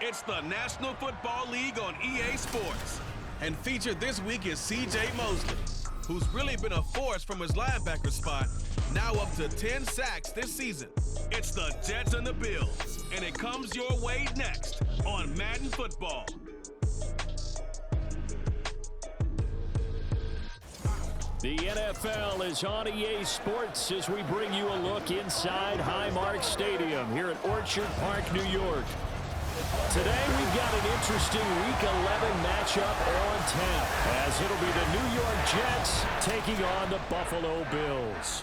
It's the National Football League on EA Sports. And featured this week is C.J. Mosley, who's really been a force from his linebacker spot, now up to 10 sacks this season. It's the Jets and the Bills, and it comes your way next on Madden Football. The NFL is on EA Sports as we bring you a look inside Highmark Stadium here at Orchard Park, New York. Today we've got an interesting Week 11 matchup on tap, as it'll be the New York Jets taking on the Buffalo Bills.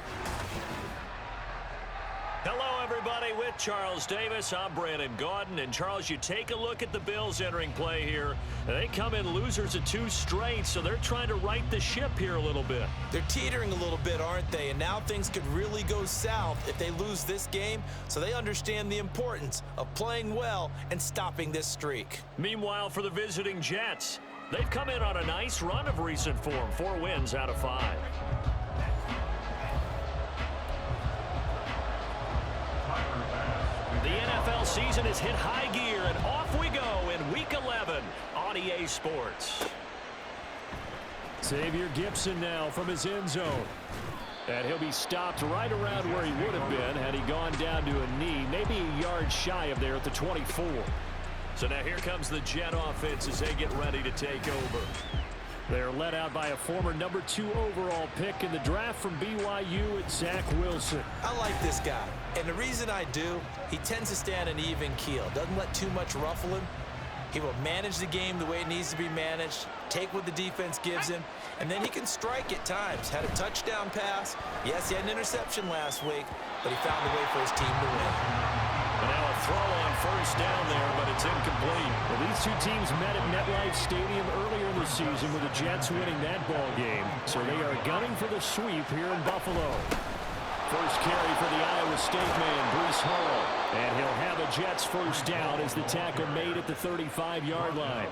Hello, everybody. With Charles Davis, I'm Brandon Gaudin. And, Charles, you take a look at the Bills entering play here. They come in losers of 2 straight, so they're trying to right the ship here a little bit. They're teetering a little bit, aren't they? And now things could really go south if they lose this game, so they understand the importance of playing well and stopping this streak. Meanwhile, for the visiting Jets, they've come in on a nice run of recent form, 4 wins out of 5. The NFL season has hit high gear, and off we go in Week 11 on EA Sports. Xavier Gipson now from his end zone. And he'll be stopped right around where he would have been had he gone down to a knee, maybe a yard shy of there at the 24. So now here comes the Jet offense as they get ready to take over. They're led out by a former number 2 overall pick in the draft from BYU, it's Zach Wilson. I like this guy, and the reason I do, he tends to stand an even keel, doesn't let too much ruffle him. He will manage the game the way it needs to be managed, take what the defense gives him, and then he can strike at times. Had a touchdown pass. Yes, he had an interception last week, but he found a way for his team to win. And now a throw on first down there, but it's incomplete. Well, these 2 teams met at MetLife Stadium earlier in the season with the Jets winning that ball game. So they are gunning for the sweep here in Buffalo. First carry for the Iowa State man, Breece Hall. And he'll have a Jets first down as the tackle made at the 35-yard line.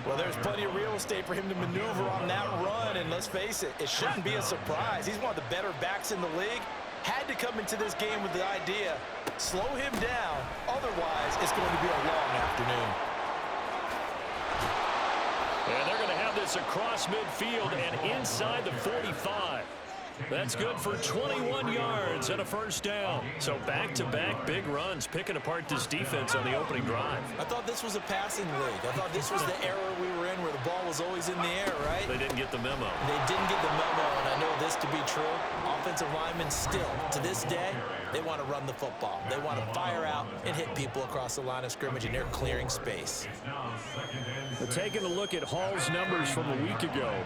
Well, there's plenty of real estate for him to maneuver on that run, and let's face it, it shouldn't be a surprise. He's one of the better backs in the league. Had to come into this game with the idea, slow him down, otherwise it's going to be a long afternoon. And they're going to have this across midfield and inside the 45. That's good for 21 yards and a first down. So back-to-back big runs, picking apart this defense on the opening drive. I thought this was a passing league. I thought this was the era we were in where the ball was always in the air, right? They didn't get the memo. They didn't get the memo, and I know this to be true. Offensive linemen still, to this day, they want to run the football. They want to fire out and hit people across the line of scrimmage, and they're clearing space. But taking a look at Hall's numbers from a week ago,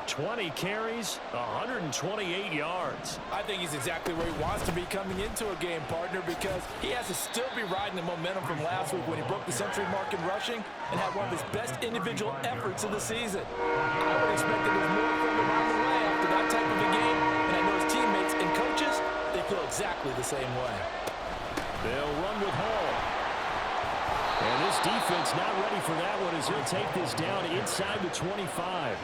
20 carries, 128 yards. I think he's exactly where he wants to be coming into a game, partner, because he has to still be riding the momentum from last week when he broke the century mark in rushing and had one of his best individual efforts of the season. I would expect that there's more from him on the way after that type of a game, and I know his teammates and coaches, they feel exactly the same way. They'll run with Hall. And this defense not ready for that one as he'll take this down inside the 25.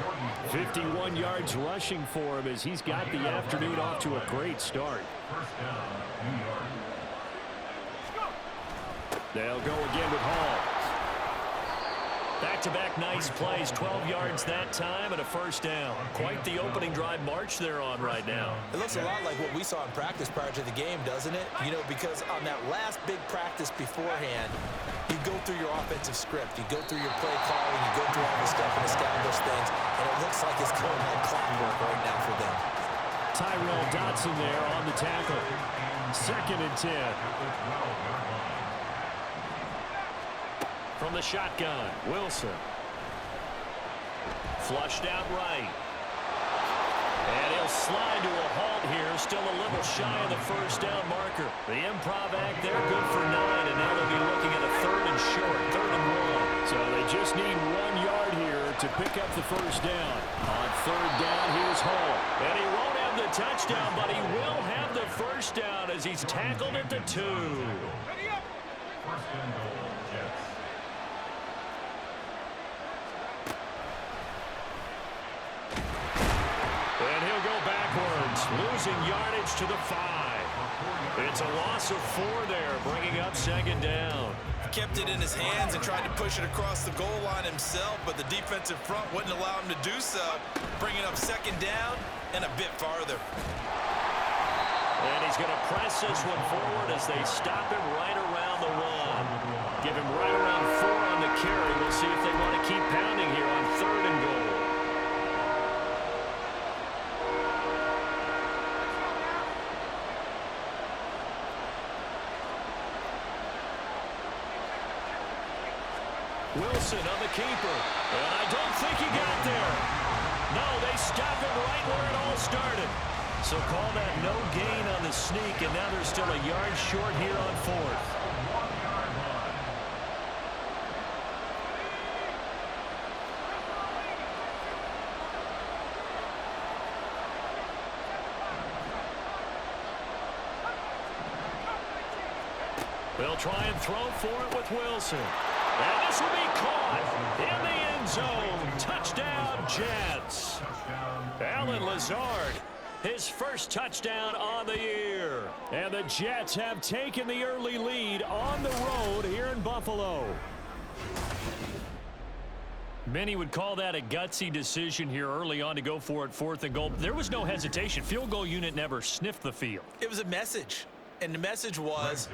51 yards rushing for him as he's got the afternoon off to a great start. They'll go again with Hall. Back-to-back nice plays, 12 yards that time and a first down. Quite the opening drive march they're on right now. It looks a lot like what we saw in practice prior to the game, doesn't it? You know, because on that last big practice beforehand, you go through your offensive script, you go through your play calling, you go through all the stuff and establish things, and it looks like it's going like clockwork right now for them. Tyrell Dotson there on the tackle. 2nd and 10. From the shotgun, Wilson. Flushed out right. And he'll slide to a halt here, still a little shy of the first down marker. The improv act there, good for 9, and now they'll be looking at a 3rd and short, 3rd and 1. So they just need 1 yard here to pick up the first down. On 3rd down, here's Hall. And he won't have the touchdown, but he will have the first down as he's tackled at the 2. First and goal, Jets. And he'll go backwards, losing yardage to the 5. It's a loss of 4 there, bringing up 2nd down. kept it in his hands and tried to push it across the goal line himself, but the defensive front wouldn't allow him to do so, bringing up second down and a bit farther. And he's going to press this one forward as they stop him right around the 1. Give him right around 4 on the carry. We'll see if they want to keep pounding here on 3rd and goal. Wilson on the keeper. And I don't think he got there. No, they stopped him right where it all started. So call that no gain on the sneak, and now they're still a yard short here on 4th. They'll try and throw for it with Wilson. And this will be caught in the end zone. Touchdown, Jets. Allen Lazard, his first touchdown on the year. And the Jets have taken the early lead on the road here in Buffalo. Many would call that a gutsy decision here early on to go for it 4th and goal. There was no hesitation. Field goal unit never sniffed the field. It was a message. And the message was,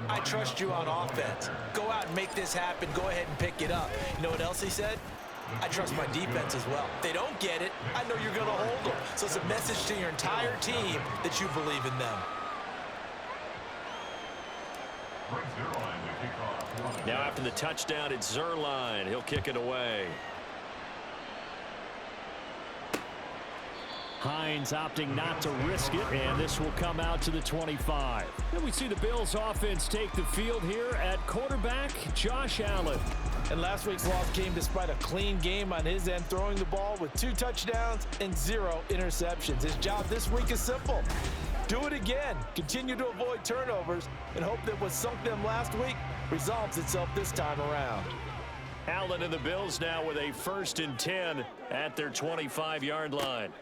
I trust you on offense. Go out and make this happen. Go ahead and pick it up. You know what else he said? I trust my defense as well. If they don't get it, I know you're going to hold them. So it's a message to your entire team that you believe in them. Now after the touchdown, it's Zuerlein. He'll kick it away. Hines opting not to risk it, and this will come out to the 25. And we see the Bills offense take the field here at quarterback, Josh Allen. And last week's loss came despite a clean game on his end, throwing the ball with 2 touchdowns and 0 interceptions. His job this week is simple. Do it again. Continue to avoid turnovers and hope that what sunk them last week resolves itself this time around. Allen and the Bills now with a 1st and 10 at their 25-yard line.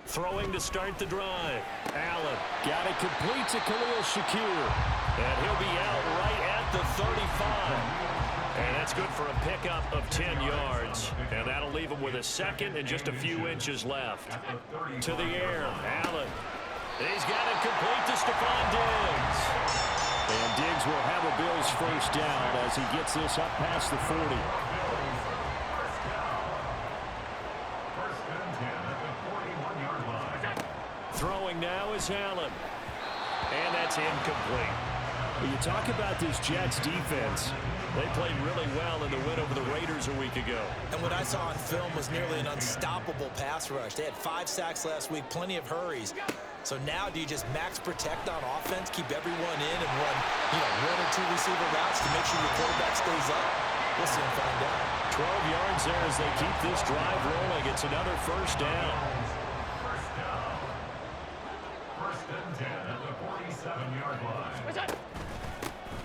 Throwing to start the drive. Allen got it complete to Khalil Shakir. And he'll be out right at the 35. And that's good for a pickup of 10 yards. And that'll leave him with a 2nd and just a few inches left. To the air, Allen. He's got it complete to Stephon Diggs. And Diggs will have a Bills 1st down as he gets this up past the 40. Throwing now is Allen. And that's incomplete. When you talk about this Jets defense, they played really well in the win over the Raiders a week ago. And what I saw on film was nearly an unstoppable pass rush. They had 5 sacks last week, plenty of hurries. So now do you just max protect on offense, keep everyone in and run, 1 or 2 receiver routes to make sure your quarterback stays up? We'll soon find out. 12 yards there as they keep this drive rolling. It's another 1st down.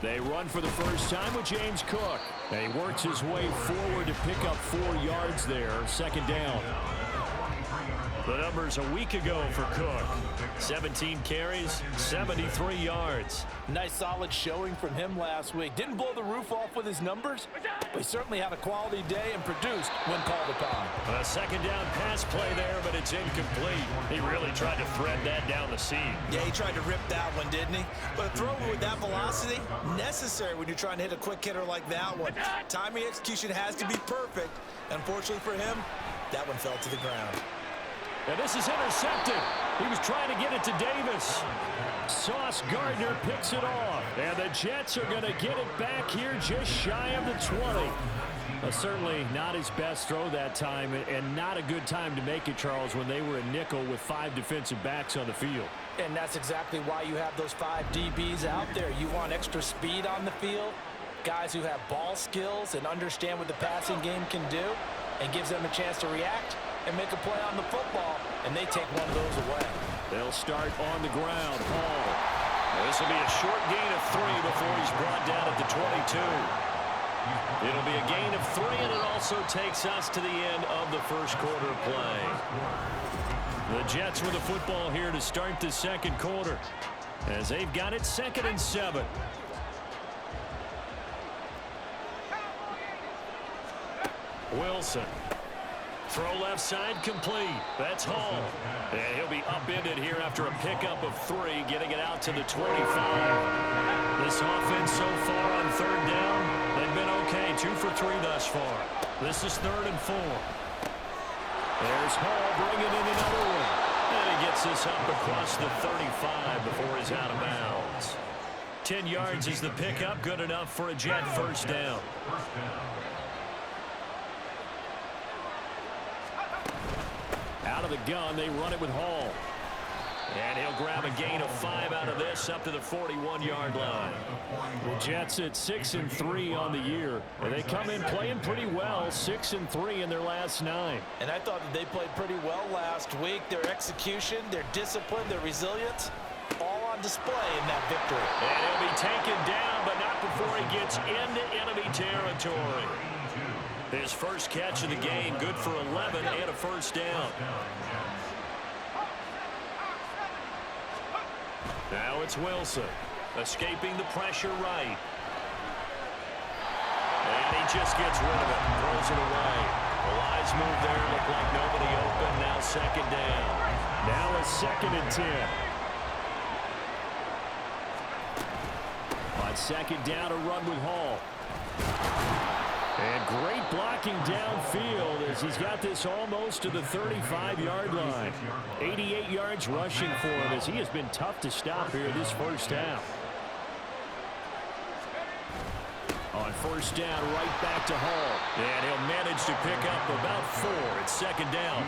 they run for the first time with James Cook. And he works his way forward to pick up 4 yards there. 2nd down. The numbers a week ago for Cook. 17 carries, 73 yards. Nice solid showing from him last week. Didn't blow the roof off with his numbers, but he certainly had a quality day and produced when called upon. A 2nd down pass play there, but it's incomplete. He really tried to thread that down the seam. Yeah, he tried to rip that one, didn't he? But a throw with that velocity, necessary when you're trying to hit a quick hitter like that one. Timing execution has to be perfect. Unfortunately for him, that one fell to the ground. And this is intercepted. He was trying to get it to Davis. Sauce Gardner picks it off. And the Jets are going to get it back here just shy of the 20. Certainly not his best throw that time, and not a good time to make it, Charles, when they were a nickel with 5 defensive backs on the field. And that's exactly why you have those 5 DBs out there. You want extra speed on the field, guys who have ball skills and understand what the passing game can do, and gives them a chance to react and make a play on the football, and they take one of those away. They'll start on the ground. Hall. This will be a short gain of 3 before he's brought down at the 22. It'll be a gain of 3, and it also takes us to the end of the first quarter play. The Jets with the football here to start the 2nd quarter, as they've got it 2nd and 7. Wilson. Throw left side complete. That's Hall. And he'll be upended here after a pickup of 3, getting it out to the 25. This offense so far on third down, they've been okay. 2 for 3 thus far. This is 3rd and 4. There's Hall bringing in another one. And he gets this up across the 35 before he's out of bounds. 10 yards is the pickup. Good enough for a Jet first down. Out of the gun, they run it with Hall. And he'll grab a gain of 5 out of this up to the 41-yard line. The Jets at 6-3 on the year. And they come in playing pretty well, 6-3 in their last 9. And I thought that they played pretty well last week. Their execution, their discipline, their resilience, all on display in that victory. And he'll be taken down, but not before he gets into enemy territory. His first catch of the game, good for 11 and a first down. Now it's Wilson, escaping the pressure right. And he just gets rid of it, throws it away. The Lions move there, look like nobody open, now second down. Now a 2nd and 10. On 2nd down, a run with Hall. And great blocking downfield as he's got this almost to the 35-yard line. 88 yards rushing for him as he has been tough to stop here this first half. On first down, right back to Hall. And he'll manage to pick up about 4 at 2nd down.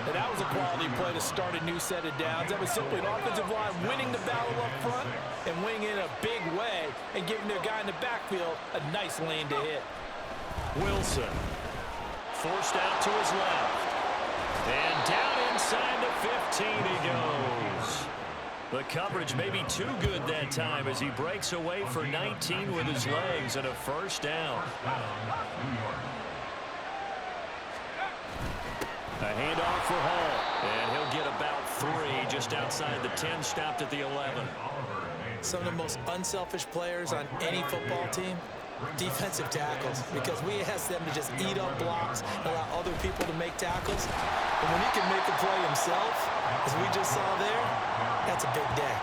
And that was a quality play to start a new set of downs. That was simply an offensive line winning the battle up front and winning in a big way and giving their guy in the backfield a nice lane to hit. Wilson forced out to his left. And down inside the 15 he goes. The coverage may be too good that time as he breaks away for 19 with his legs and a first down. A handoff for Hall. And he'll get about 3 just outside the 10, stopped at the 11. Some of the most unselfish players on any football team, defensive tackles, because we ask them to just eat up blocks, allow other people to make tackles. And when he can make a play himself, as we just saw there, that's a big day.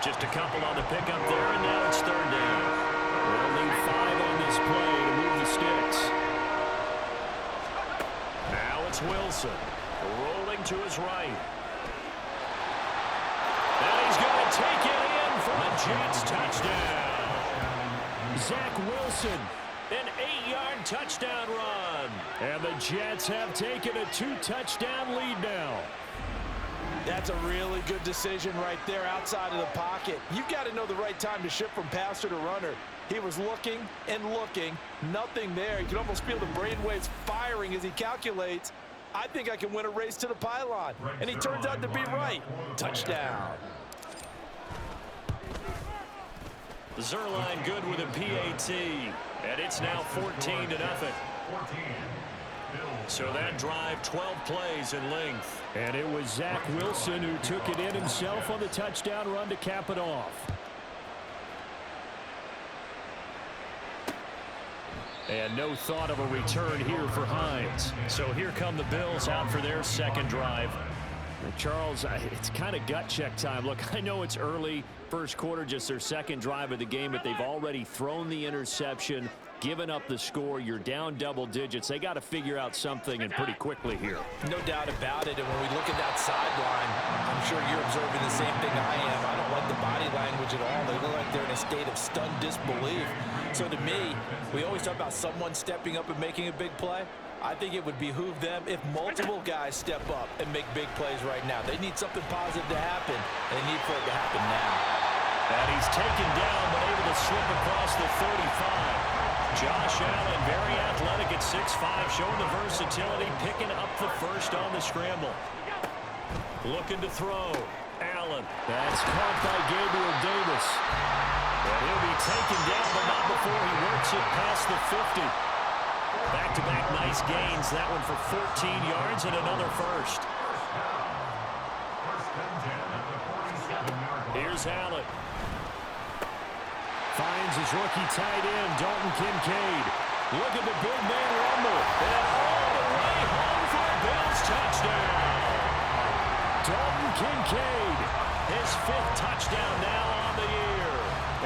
Just a couple on the pickup there, and now it's 3rd down. They'll need 5 on this play to move the sticks. Now it's Wilson, rolling to his right. And he's going to take it in for a Jets touchdown. Zach Wilson, an 8-yard touchdown run. and the Jets have taken a 2-touchdown lead now. That's a really good decision right there outside of the pocket. You've got to know the right time to shift from passer to runner. He was looking and looking, nothing there. You can almost feel the brainwaves firing as he calculates, I think I can win a race to the pylon. And he turns out to be right. Touchdown. Zerline good with a PAT, and it's now 14-0. So that drive, 12 plays in length. And it was Zach Wilson who took it in himself on the touchdown run to cap it off. And no thought of a return here for Hines. So here come the Bills out for their second drive. Charles, it's kind of gut check time. Look, I know it's early, first quarter, just their second drive of the game, but they've already thrown the interception, given up the score. You're down double digits. They got to figure out something, and pretty quickly here. No doubt about it. And when we look at that sideline, I'm sure you're observing the same thing I am. I don't like the body language at all. They look like they're in a state of stunned disbelief. So to me, we always talk about someone stepping up and making a big play. I think it would behoove them if multiple guys step up and make big plays right now. They need something positive to happen, and they need for it to happen now. And he's taken down, but able to slip across the 35. Josh Allen, very athletic at 6'5", showing the versatility, picking up the first on the scramble. Looking to throw. Allen. That's caught by Gabriel Davis. And he'll be taken down, but not before he works it past the 50. Back-to-back nice gains. That one for 14 yards and another first. Here's Allen. Finds his rookie tight end, Dalton Kincaid. Look at the big man rumble. And all the way home for a Bills touchdown. Dalton Kincaid, his 5th touchdown now on the year.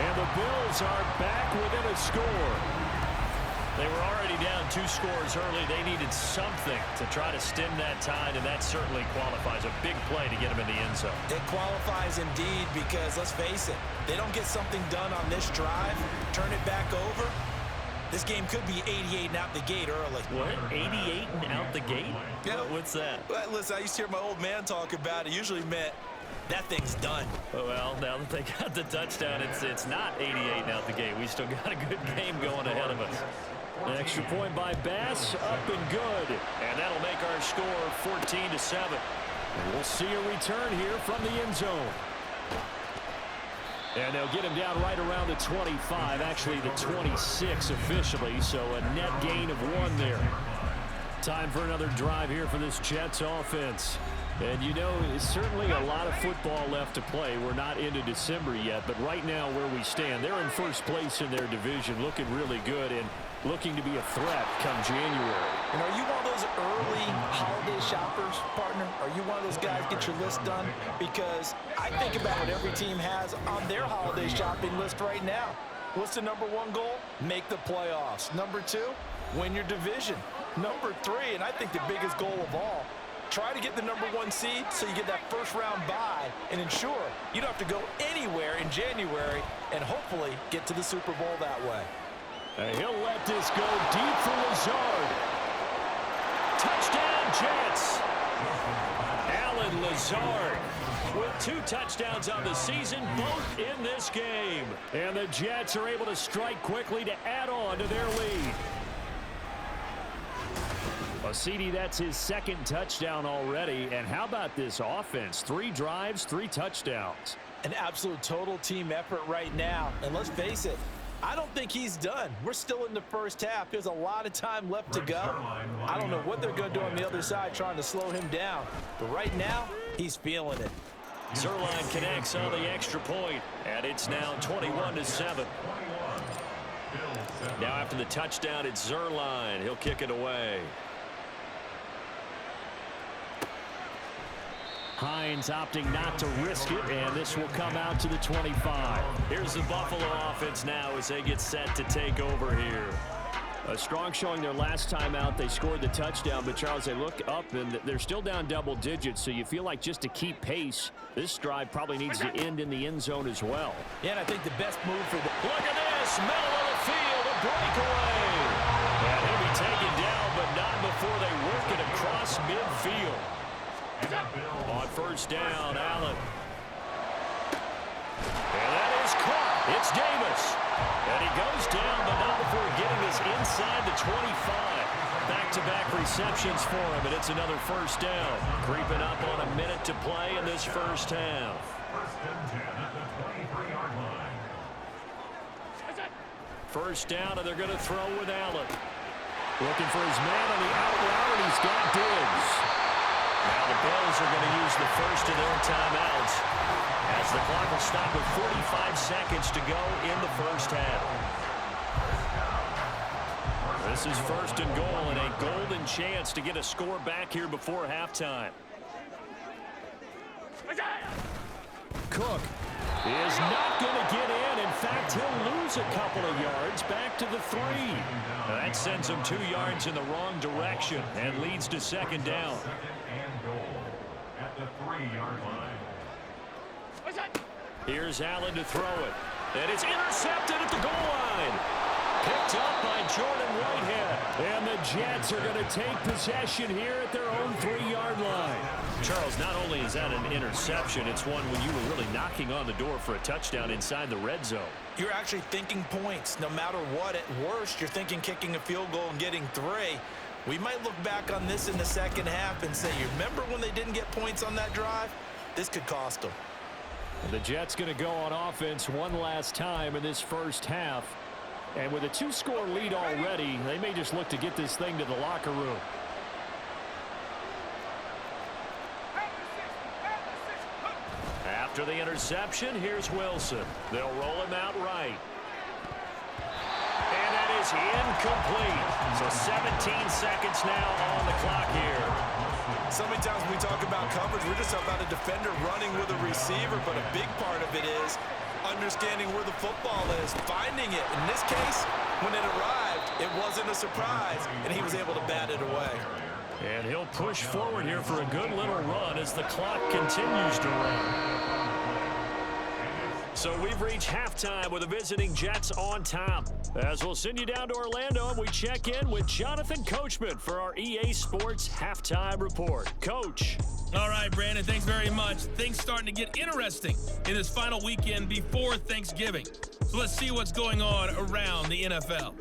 And the Bills are back within a score. They were already down 2 scores early. They needed something to try to stem that tide, and that certainly qualifies. A big play to get them in the end zone. It qualifies indeed because, let's face it, they don't get something done on this drive, turn it back over, this game could be 88 and out the gate early. What? 88 and out the gate? Yeah. What's that? Well, listen, I used to hear my old man talk about it. Usually meant that thing's done. Well, now that they got the touchdown, it's not 88 and out the gate. We still got a good game going ahead of us. An extra point by Bass, up and good. And that'll make our score 14-7. And we'll see a return here from the end zone. And they'll get him down right around the 25, actually the 26 officially, so a net gain of 1 there. Time for another drive here for this Jets offense. And you know, certainly a lot of football left to play. We're not into December yet, but right now where we stand, they're in first place in their division, looking really good and looking to be a threat come January. And are you one of those early holiday shoppers, partner? Are you one of those guys get your list done? Because I think about what every team has on their holiday shopping list right now. What's the number 1 goal? Make the playoffs. Number 2, win your division. Number 3, and I think the biggest goal of all, try to get the number 1 seed so you get that first round bye and ensure you don't have to go anywhere in January and hopefully get to the Super Bowl that way. He'll let this go deep for Lazard. Touchdown, Jets. Alan Lazard with 2 touchdowns on the season, both in this game. And the Jets are able to strike quickly to add on to their lead. CD, that's his 2nd touchdown already. And how about this offense? 3 drives, 3 touchdowns. An absolute total team effort right now. And let's face it, I don't think he's done. We're still in the first half. There's a lot of time left to go. I don't know what they're going to do on the other side trying to slow him down. But right now, he's feeling it. Zerline connects on the extra point, and it's now 21-7. Now after the touchdown, it's Zerline. He'll kick it away. Hines opting not to risk it, and this will come out to the 25. Here's the Buffalo offense now as they get set to take over here. A strong showing their last time out. They scored the touchdown, but Charles, they look up and they're still down double digits, so you feel like just to keep pace, this drive probably needs to end in the end zone as well. Yeah, and I think the best move for the... Look at this, middle of the field, a breakaway. And he'll be taken down, but not before they work it across midfield. On first down, Allen. And that is caught. It's Davis. And he goes down, but not before getting this inside the 25. Back-to-back receptions for him, and it's another first down. Creeping up on a minute to play in this first half. First down, and they're going to throw with Allen. Looking for his man on the out route, and he's got Diggs. Now the Bills are going to use the first of their timeouts as the clock will stop with 45 seconds to go in the first half. This is first and goal and a golden chance to get a score back here before halftime. Cook is not going to get in. In fact, he'll lose a couple of yards back to the 3. That sends him 2 yards in the wrong direction and leads to second down. At the 3-yard line. Here's Allen to throw it. And it's intercepted at the goal line. Picked up by Jordan Whitehead. And the Jets are going to take possession here at their own 3-yard line. Charles, not only is that an interception, it's one when you were really knocking on the door for a touchdown inside the red zone. You're actually thinking points. No matter what, at worst, you're thinking kicking a field goal and getting 3. We might look back on this in the second half and say, you remember when they didn't get points on that drive? This could cost them. The Jets going to go on offense one last time in this first half. And with a 2-score lead already, they may just look to get this thing to the locker room. After the interception, here's Wilson. They'll roll him out right. And that is is incomplete. So 17 seconds now on the clock here. So many times when we talk about coverage, we're just about a defender running with a receiver, but a big part of it is understanding where the football is, finding it. In this case, when it arrived, it wasn't a surprise, and he was able to bat it away. And he'll push forward here for a good little run as the clock continues to run. So we've reached halftime with the visiting Jets on top. As we'll send you down to Orlando, and we check in with Jonathan Coachman for our EA Sports Halftime Report. Coach. All right, Brandon, thanks very much. Things starting to get interesting in this final weekend before Thanksgiving. So let's see what's going on around the NFL.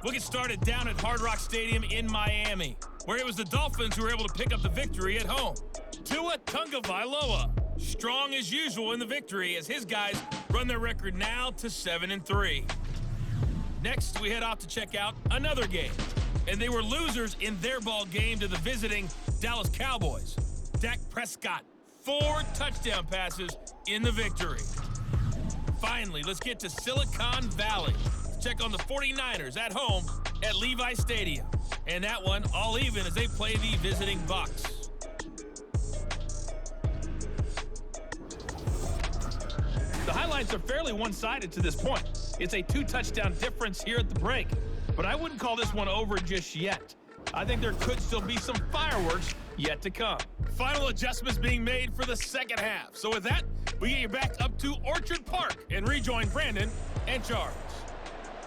We'll get started down at Hard Rock Stadium in Miami, where it was the Dolphins who were able to pick up the victory at home. Tua Tagovailoa, strong as usual in the victory as his guys run their record now to 7-3. Next, we head off to check out another game, and they were losers in their ball game to the visiting Dallas Cowboys. Dak Prescott, 4 touchdown passes in the victory. Finally, let's get to Silicon Valley. Check on the 49ers at home at Levi Stadium. And that one all even as they play the visiting Bucs. The highlights are fairly one-sided to this point. It's a 2-touchdown difference here at the break. But I wouldn't call this one over just yet. I think there could still be some fireworks yet to come. Final adjustments being made for the second half. So with that, we get you back up to Orchard Park and rejoin Brandon and Charles.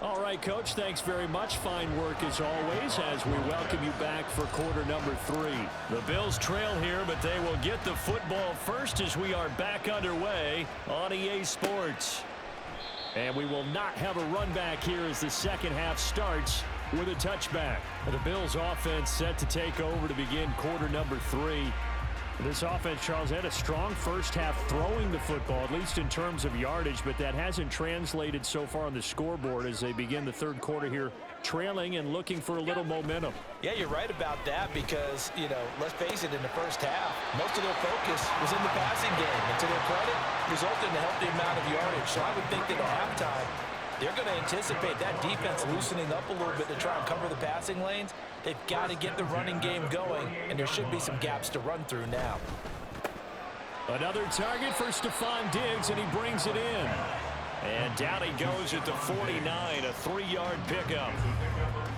All right, Coach, thanks very much. Fine work as always as we welcome you back for quarter number 3. The Bills trail here, but they will get the football first as we are back underway on EA Sports. And we will not have a run back here as the second half starts with a touchback. The Bills offense set to take over to begin quarter number 3. This offense, Charles, had a strong first half throwing the football, at least in terms of yardage, but that hasn't translated so far on the scoreboard as they begin the third quarter here, trailing and looking for a little momentum. Yeah, you're right about that because, let's face it, in the first half, most of their focus was in the passing game. And to their credit, resulted in a healthy amount of yardage. So I would think that at halftime, they're going to anticipate that defense loosening up a little bit to try and cover the passing lanes. They've got to get the running game going, and there should be some gaps to run through now. Another target for Stephon Diggs, and he brings it in. And down he goes at the 49, a 3-yard pickup.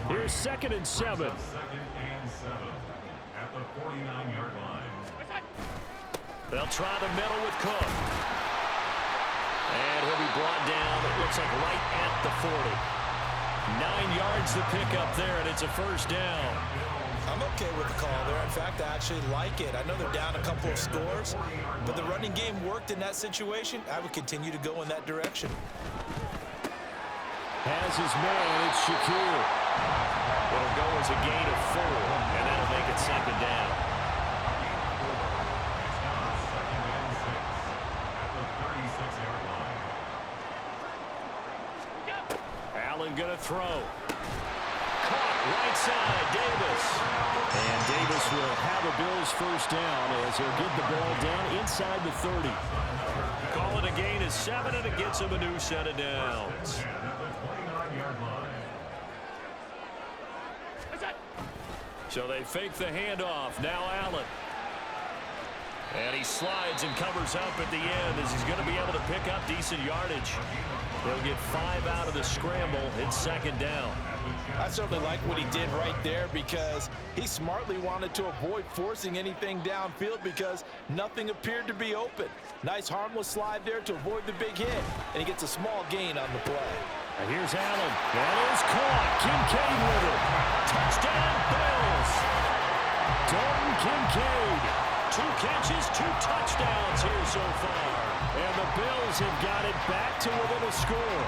Here's 2nd and 7. 2nd and 7 at the 49-yard line. They'll try the middle with Cook. And he'll be brought down, it looks like right at the 40. 9 yards to pick up there, and it's a first down. I'm okay with the call there. In fact, I actually like it. I know they're down a couple of scores, but the running game worked in that situation. I would continue to go in that direction. Has his man, it's Shaquille. It'll go as a gain of 4, and that'll make it 2nd down. Going to throw. Caught right side, Davis. And Davis will have a Bills first down as he'll get the ball down inside the 30. Call it a gain of 7, and it gets him a new set of downs. So they fake the handoff. Now Allen. And he slides and covers up at the end as he's going to be able to pick up decent yardage. They'll get 5 out of the scramble. It's 2nd down. I certainly like what he did right there because he smartly wanted to avoid forcing anything downfield because nothing appeared to be open. Nice harmless slide there to avoid the big hit, and he gets a small gain on the play. And here's Allen. That is caught. Kincaid with it. Touchdown, Bills. Dalton Kincaid. 2 catches, 2 touchdowns here so far. And the Bills have got it back to within a score.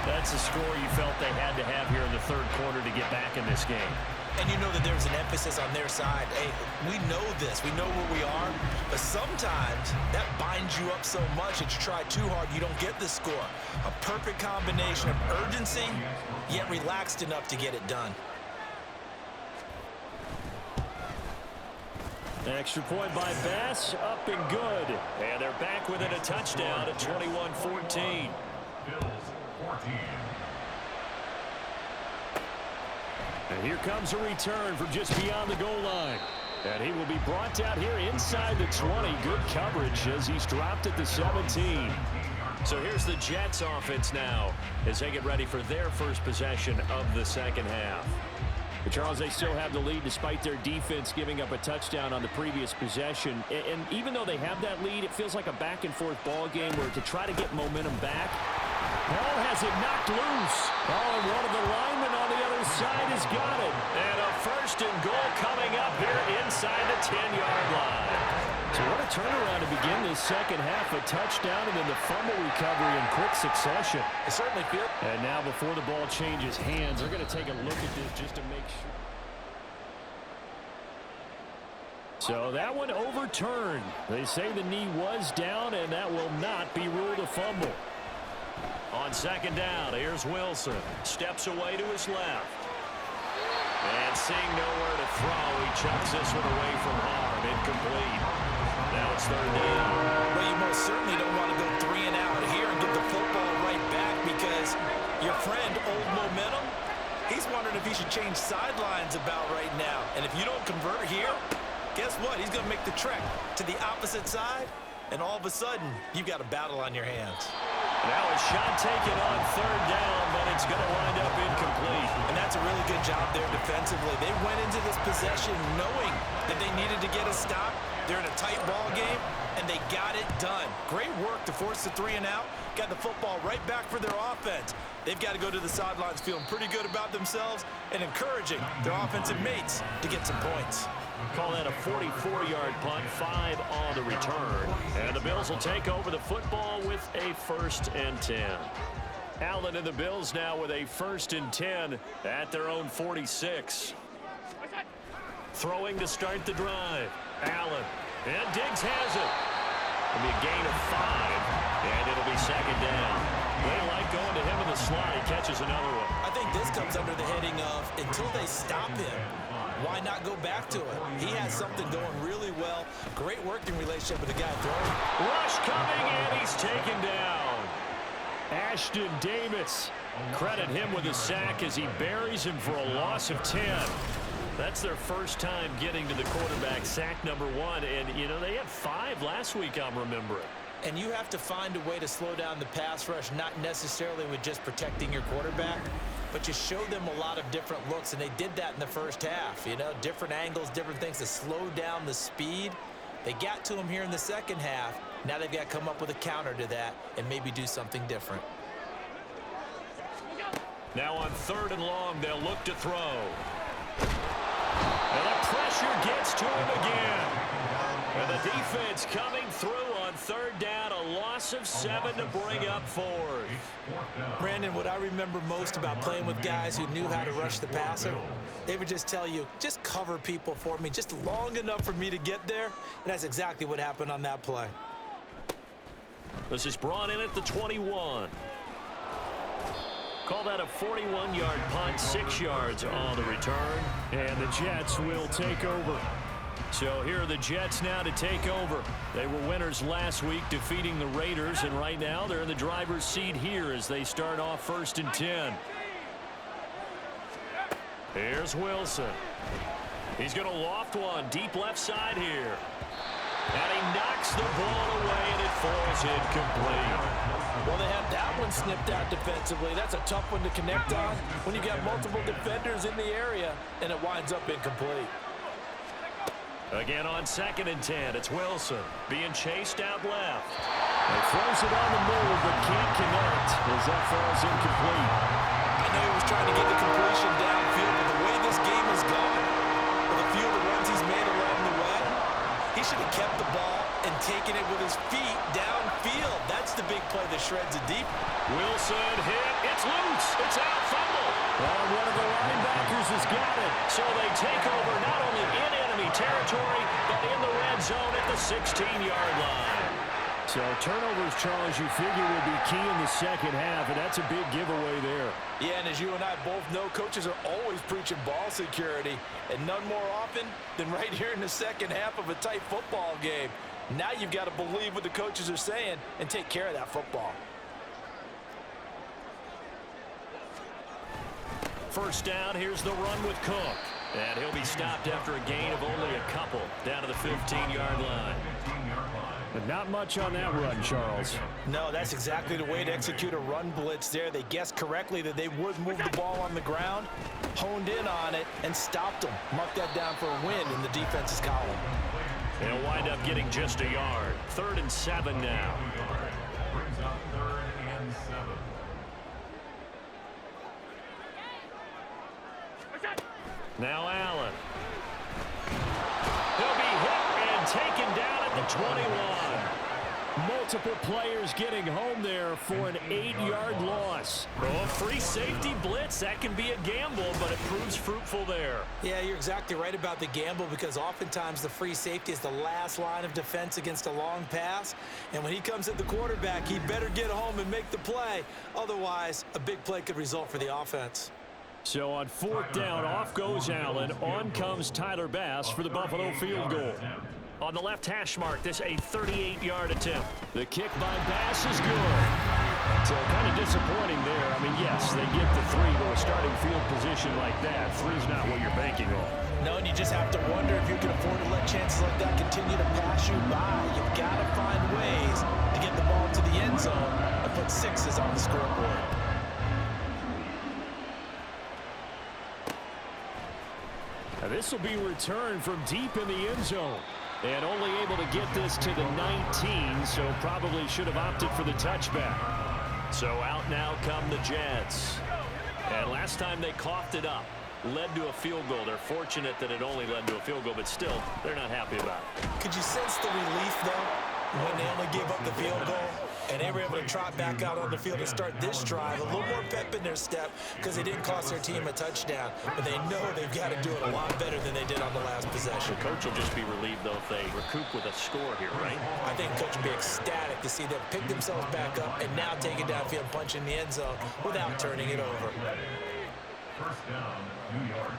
That's a score you felt they had to have here in the third quarter to get back in this game. And you know that there's an emphasis on their side. Hey, we know this. We know where we are. But sometimes that binds you up so much that you try too hard, you don't get the score. A perfect combination of urgency, yet relaxed enough to get it done. Extra point by Bass, up and good. And they're back within a touchdown at 21-14. Bills 14. And here comes a return from just beyond the goal line. And he will be brought down here inside the 20. Good coverage as he's dropped at the 17. So here's the Jets offense now as they get ready for their first possession of the second half. But Charles, they still have the lead despite their defense giving up a touchdown on the previous possession. And even though they have that lead, it feels like a back-and-forth ball game where to try to get momentum back, Ball has it knocked loose. Oh, and one of the linemen on the other side has got it. And a first and goal coming up here inside the 10-yard line. So what a turnaround to begin this second half. A touchdown and then the fumble recovery in quick succession. It certainly feels. And now before the ball changes hands, they're going to take a look at this just to make sure. So that one overturned. They say the knee was down, and that will not be ruled a fumble. On second down, here's Wilson. Steps away to his left. And seeing nowhere to throw, he chucks this one away from harm. Incomplete. Now it's third down. Well, you most certainly don't want to go 3 and out here and get the football right back because your friend, Old Momentum, he's wondering if he should change sidelines about right now. And if you don't convert here, guess what? He's going to make the trek to the opposite side, and all of a sudden, you've got a battle on your hands. Now a shot taken on third down, but it's going to wind up incomplete. And that's a really good job there defensively. They went into this possession knowing that they needed to get a stop. They're in a tight ball game, and they got it done. Great work to force the 3 and out. Got the football right back for their offense. They've got to go to the sidelines feeling pretty good about themselves and encouraging their offensive mates to get some points. Call that a 44-yard punt, 5 on the return. And the Bills will take over the football with a 1st and 10. Allen and the Bills now with a 1st and 10 at their own 46. Throwing to start the drive. Allen. And Diggs has it. It'll be a gain of 5. And it'll be second down. They like going to him in the slot. He catches another one. I think this comes under the heading of until they stop him, why not go back to it? He has something going really well. Great working relationship with the guy throwing. Rush coming, and he's taken down. Ashton Davis. Credit him with a sack as he buries him for a loss of 10. That's their first time getting to the quarterback, sack number 1. And, you know, they had 5 last week, I'm remembering. And you have to find a way to slow down the pass rush, not necessarily with just protecting your quarterback, but you show them a lot of different looks, and they did that in the first half. You know, different angles, different things to slow down the speed. They got to him here in the second half. Now they've got to come up with a counter to that and maybe do something different. Now on 3rd and long, they'll look to throw. And the pressure gets to him again. And the defense coming through on 3rd down, a loss of 7 to bring up 4th. Brandon, what I remember most about playing with guys who knew how to rush the passer, they would just tell you, just cover people for me, just long enough for me to get there. And that's exactly what happened on that play. This is brought in at the 21. Call that a 41-yard punt, 6 yards on the return. And the Jets will take over. So here are the Jets now to take over. They were winners last week, defeating the Raiders, and right now they're in the driver's seat here as they start off 1st and 10. Here's Wilson. He's going to loft one deep left side here. And he knocks the ball away, and it falls incomplete. Well, they have that one snipped out defensively. That's a tough one to connect on when you got multiple defenders in the area, and it winds up incomplete. Again on 2nd and 10, it's Wilson being chased out left. He throws it on the move, but can't connect as that falls incomplete. I know he was trying to get the completion downfield, but the way this game has gone, with a few of the runs he's made along the way, he should have kept the ball and taken it with his feet downfield. That's the big play that shreds it deep. Wilson hit. It's loose. It's out. Fumble. Well, one of the linebackers has got it. So they take over not only in enemy territory, but in the red zone at the 16-yard line. So turnovers, Charles, you figure will be key in the second half, and that's a big giveaway there. Yeah, and as you and I both know, coaches are always preaching ball security, and none more often than right here in the second half of a tight football game. Now you've got to believe what the coaches are saying and take care of that football. First down, here's the run with Cook. And he'll be stopped after a gain of only a couple down to the 15-yard line. But not much on that run, Charles. No, that's exactly the way to execute a run blitz there. They guessed correctly that they would move the ball on the ground, honed in on it, and stopped them. Mark that down for a win in the defense's column. They'll wind up getting just a yard. 3rd and 7 now. Brings up 3rd and 7. Now Allen. He'll be hit and taken down at the 21. Multiple players getting home there for an 8-yard loss. Oh, free safety blitz. That can be a gamble, but it proves fruitful there. Yeah, you're exactly right about the gamble because oftentimes the free safety is the last line of defense against a long pass. And when he comes at the quarterback, he better get home and make the play. Otherwise, a big play could result for the offense. So on 4th down, off goes Allen. On comes Tyler Bass for the Buffalo field goal. On the left hash mark, this a 38-yard attempt. The kick by Bass is good. So kind of disappointing there. I mean, yes, they get the 3, but a starting field position like that, 3's not what you're banking on. No, and you just have to wonder if you can afford to let chances like that continue to pass you by. You've got to find ways to get the ball to the end zone and put 6s on the scoreboard. Now this will be returned from deep in the end zone. And only able to get this to the 19, so probably should have opted for the touchback. So out now come the Jets. And last time they coughed it up, led to a field goal. They're fortunate that it only led to a field goal, but still, they're not happy about it. Could you sense the relief, though, when they only gave up the field goal? And they were able to trot back out on the field and start this drive. A little more pep in their step because they didn't cost their team a touchdown. But they know they've got to do it a lot better than they did on the last possession. Coach will just be relieved, though, if they recoup with a score here, right? I think Coach will be ecstatic to see them pick themselves back up and now take it downfield, punch in the end zone without turning it over. First down, New York.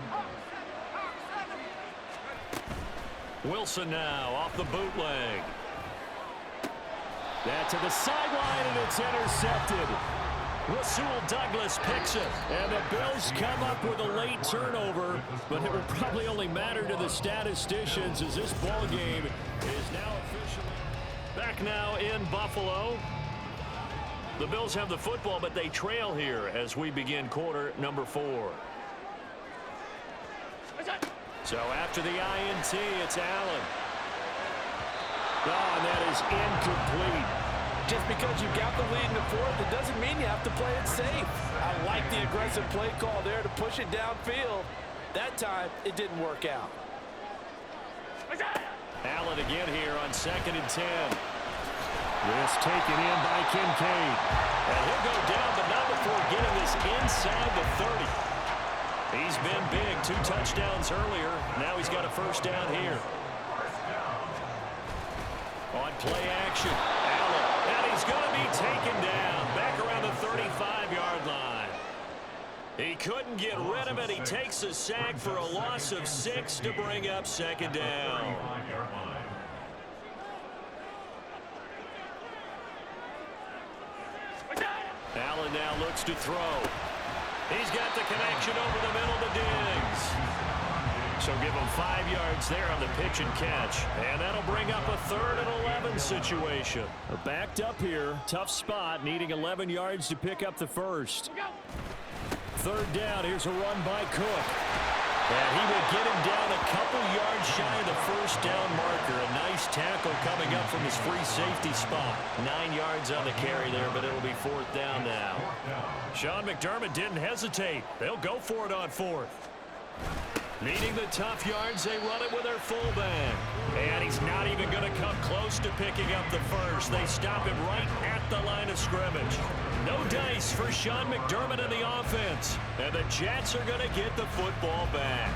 Wilson now off the bootleg. That to the sideline, and it's intercepted. Rasul Douglas picks it. And the Bills come up with a late turnover, but it will probably only matter to the statisticians as this ball game is now officially back now in Buffalo. The Bills have the football, but they trail here as we begin quarter number 4. So after the INT, it's Allen. Oh, and that is incomplete. Just because you've got the lead in the 4th, it doesn't mean you have to play it safe. I like the aggressive play call there to push it downfield. That time, it didn't work out. Allen again here on 2nd and 10. This taken in by Kincaid. And he'll go down, but not before getting this inside the 30. He's been big, 2 touchdowns earlier. Now he's got a first down here. On play action, Allen, and he's going to be taken down back around the 35-yard line. He couldn't get rid of it. He takes a sack for a loss of 6 to bring up 2nd down. Allen now looks to throw. He's got the connection over the middle to Diggs. So give him 5 yards there on the pitch and catch. And that'll bring up a 3rd and 11 situation. Backed up here. Tough spot. Needing 11 yards to pick up the first. 3rd down. Here's a run by Cook. And he will get him down a couple yards shy of the first down marker. A nice tackle coming up from his free safety spot. 9 yards on the carry there, but it'll be 4th down now. Sean McDermott didn't hesitate. They'll go for it on 4th. Needing the tough yards, they run it with their fullback. And he's not even going to come close to picking up the first. They stop him right at the line of scrimmage. No dice for Sean McDermott and the offense. And the Jets are going to get the football back.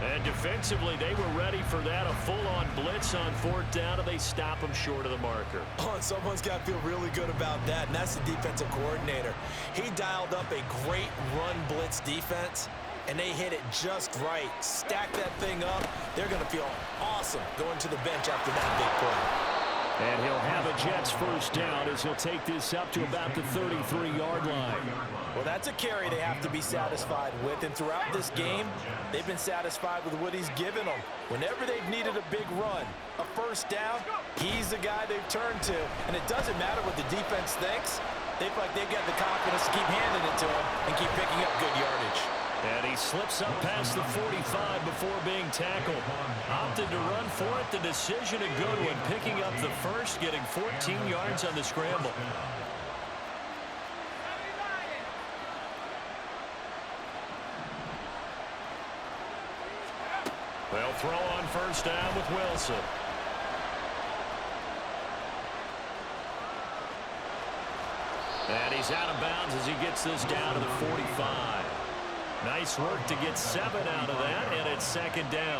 And defensively, they were ready for that, a full-on blitz on fourth down, and they stop him short of the marker. Oh, and someone's got to feel really good about that, and that's the defensive coordinator. He dialed up a great run blitz defense, and they hit it just right. Stack that thing up. They're going to feel awesome going to the bench after that big play. And he'll have a Jets first down as he'll take this up to about the 33-yard line. Well, that's a carry they have to be satisfied with, and throughout this game, they've been satisfied with what he's given them. Whenever they've needed a big run, a first down, he's the guy they've turned to. And it doesn't matter what the defense thinks. They feel like they've got the confidence to keep handing it to him and keep picking up good yardage. And he slips up past the 45 before being tackled. Opted to run for it. The decision a good one. Picking up the first, getting 14 yards on the scramble. They'll throw on first down with Wilson. And he's out of bounds as he gets this down to the 45. Nice work to get 7 out of that, and it's second down.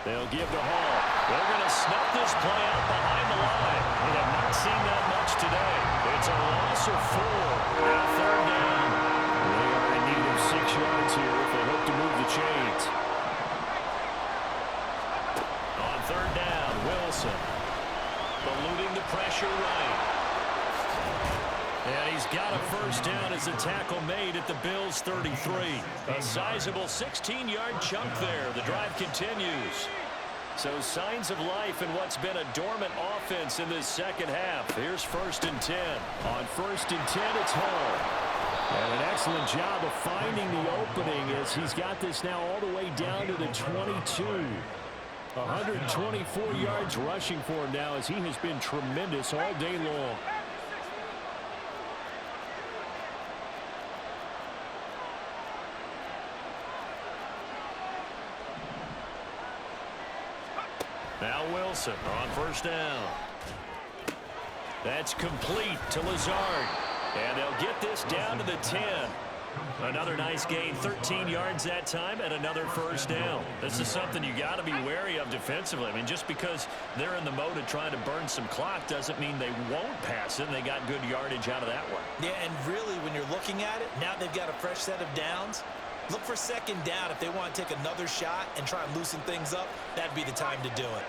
They'll give to Hall. They're going to snuff this play out behind the line. We have not seen that much today. It's a loss of 4. Now third down. They are in need of 6 yards here if they hope to move the chains. On third down, Wilson. Eluding the pressure right. And he's got a first down as a tackle made at the Bills' 33. A sizable 16-yard chunk there. The drive continues. So signs of life in what's been a dormant offense in this second half. Here's first and 10. On first and 10, it's Hall. And an excellent job of finding the opening as he's got this now all the way down to the 22. 124 yards rushing for him now as he has been tremendous all day long. Now Wilson on first down. That's complete to Lazard. And they'll get this down to the 10. Another nice gain, 13 yards that time, and another first down. This is something you got to be wary of defensively. I mean, just because they're in the mode of trying to burn some clock doesn't mean they won't pass it, and they got good yardage out of that one. Yeah, and really, when you're looking at it, now they've got a fresh set of downs. Look for second down. If they want to take another shot and try and loosen things up, that'd be the time to do it.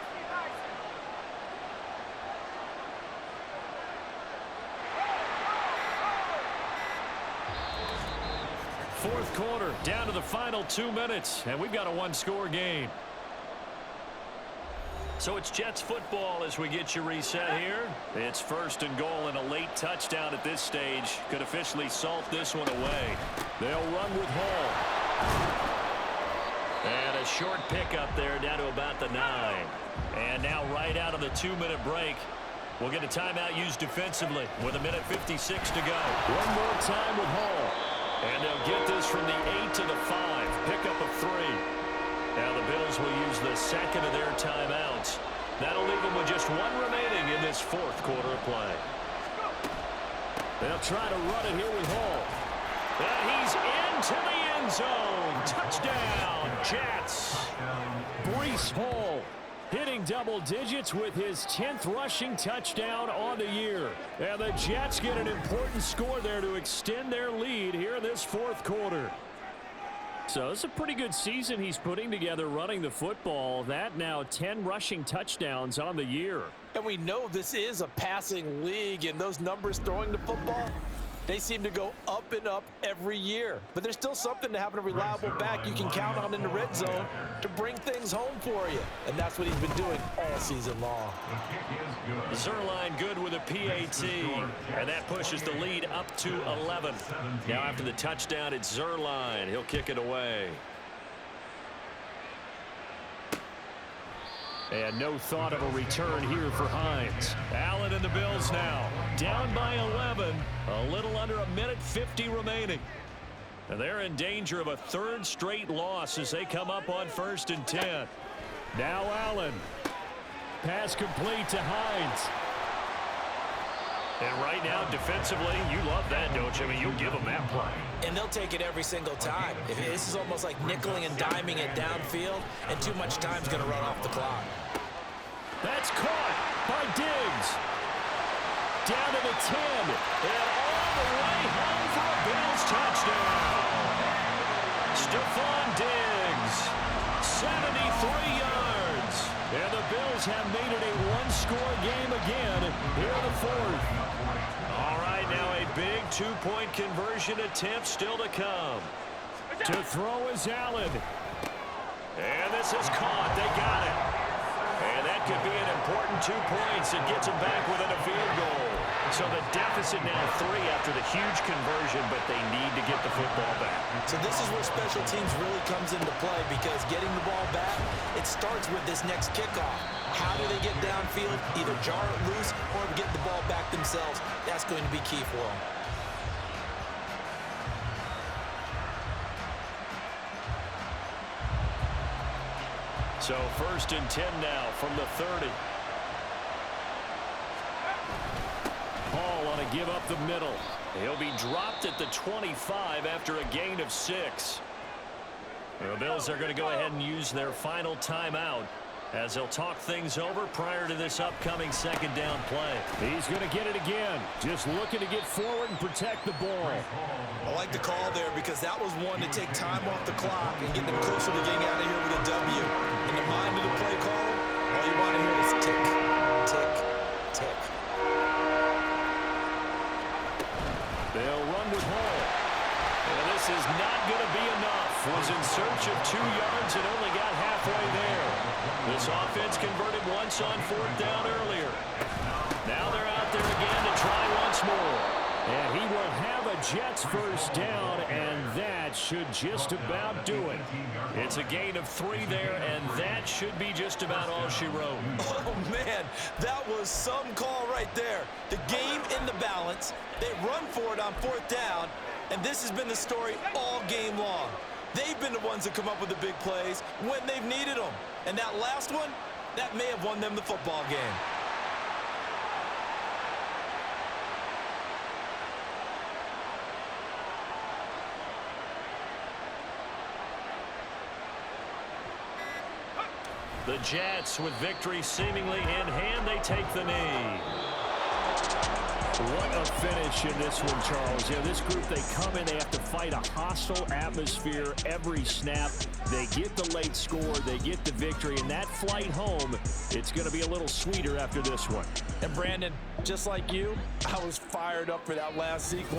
Fourth quarter, down to the final 2 minutes, and we've got a one-score game. So it's Jets football as we get you reset here. It's first and goal, and a late touchdown at this stage could officially salt this one away. They'll run with Hall. And a short pickup there down to about the 9. And now right out of the 2-minute break, we'll get a timeout used defensively with 1:56 to go. One more time with Hall. And they'll get this from the 8 to the 5. Pickup of 3. Now the Bills will use the second of their timeouts. That'll leave them with just 1 remaining in this fourth quarter of play. They'll try to run it here with Hall. And he's into the end zone. Touchdown, Jets. Breece Hall hitting double digits with his 10th rushing touchdown on the year. And the Jets get an important score there to extend their lead here in this fourth quarter. So it's a pretty good season he's putting together running the football. That now 10 rushing touchdowns on the year. And we know this is a passing league, and those numbers throwing the football, they seem to go up and up every year. But there's still something to having a reliable back you can count on in the red zone to bring things home for you. And that's what he's been doing all season long. Zerline good with a PAT. And that pushes the lead up to 11. Now after the touchdown, it's Zerline. He'll kick it away. And no thought of a return here for Hines. Allen and the Bills now. Down by 11. A little under a minute 50 remaining. And they're in danger of a third straight loss as they come up on 1st and 10. Now Allen. Pass complete to Hines. And right now, defensively, you love that, don't you? I mean, you'll give them that play. And they'll take it every single time. This is almost like nickeling and diming it downfield, and too much time's going to run off the clock. That's caught by Diggs. Down to the 10. And all the way home for a Bills touchdown. Stephon Diggs, 73 yards. And the Bills have made it a one-score game again here in the 4th. All right, now a big two-point conversion attempt still to come. To throw is Allen. And this is caught. They got it. And that could be an important 2 points. It gets them back within a field goal. So the deficit now 3 after the huge conversion, but they need to get the football back. So this is where special teams really comes into play, because getting the ball back, it starts with this next kickoff. How do they get downfield? Either jar it loose or get the ball back themselves. That's going to be key for them. So 1st and 10 now from the 30. Paul on a give up the middle. He'll be dropped at the 25 after a gain of 6. The Bills are going to go ahead and use their final timeout as they'll talk things over prior to this upcoming 2nd down play. He's going to get it again. Just looking to get forward and protect the ball. I like the call there, because that was one to take time off the clock and get them closer to getting out of here with a W. In the mind of the play caller, all you want to hear is tick, tick, tick. They'll run with Hall. And this is not going to be enough. Was in search of 2 yards and only got halfway there. This offense converted once on 4th down earlier. Now they're out there again to try once more. And he will have a Jets first down, and that should just about do it. It's a gain of 3 there, and that should be just about all she wrote. Oh, man, that was some call right there. The game in the balance. They run for it on 4th down, and this has been the story all game long. They've been the ones that come up with the big plays when they've needed them. And that last one, that may have won them the football game. The Jets, with victory seemingly in hand, they take the knee. What a finish in this one, Charles. Yeah, this group, they come in, they have to fight a hostile atmosphere every snap. They get the late score, they get the victory, and that flight home, it's going to be a little sweeter after this one. And Brandon, just like you, I was fired up for that last sequence.